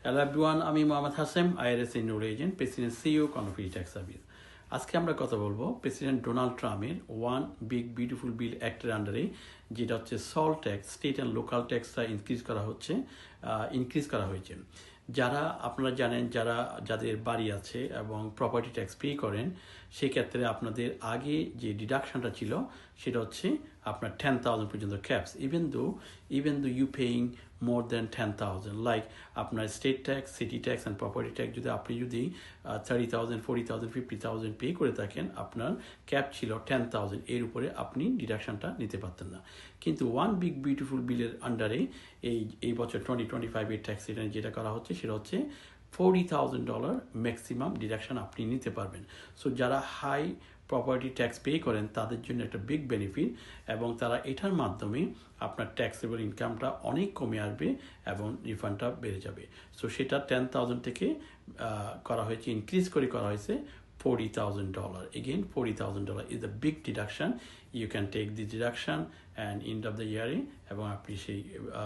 Hello everyone, আমি Mohammad Hasem, IRS ইন্ডোর agent, president CEO কর্নফ্রি ট্যাক্স সার্ভিস। আজকে আমরা কথা বলবো প্রেসিডেন্ট ডোনাল্ড ট্রাম্পের ওয়ান বিগ বিউটিফুল বিল অ্যাক্টের আন্ডারে, যেটা হচ্ছে SALT tax, state and local ট্যাক্সটা ইনক্রিজ করা হয়েছে। যারা আপনারা জানেন, যাদের বাড়ি আছে এবং প্রপার্টি ট্যাক্স পে করেন, সেক্ষেত্রে আপনাদের আগে যে ডিডাকশনটা ছিল সেটা হচ্ছে আপনার 10,000 পর্যন্ত caps, even though you paying more than 10,000, like আপনার state tax, city tax and property tax আপনি যদি 30,000, 40,000, 50,000 পে করে থাকেন, আপনার ক্যাপ ছিল 10,000, এর উপরে আপনি ডিডাকশনটা নিতে পারতেন না। কিন্তু ওয়ান বিগ বিউটিফুল বিলের আন্ডারে এই বছর 2025 ট্যাক্স রিটার্ন যেটা করা হচ্ছে সেটা হচ্ছে $40,000 ম্যাক্সিমাম ডিডাকশন আপনি নিতে পারবেন। সো যারা হাই প্রপার্টি ট্যাক্স পে করেন তাদের জন্য একটা বিগ বেনিফিট, এবং তারা এটার মাধ্যমে আপনার ট্যাক্সেবল ইনকামটা অনেক কমে আসবে এবং রিফান্ডটা বেড়ে যাবে। সো সেটা 10,000 থেকে ইনক্রিজ করা হয়েছে $40,000. Again, $40,000 is a big deduction. You can take the deduction and end of the year এবং আপনি সেই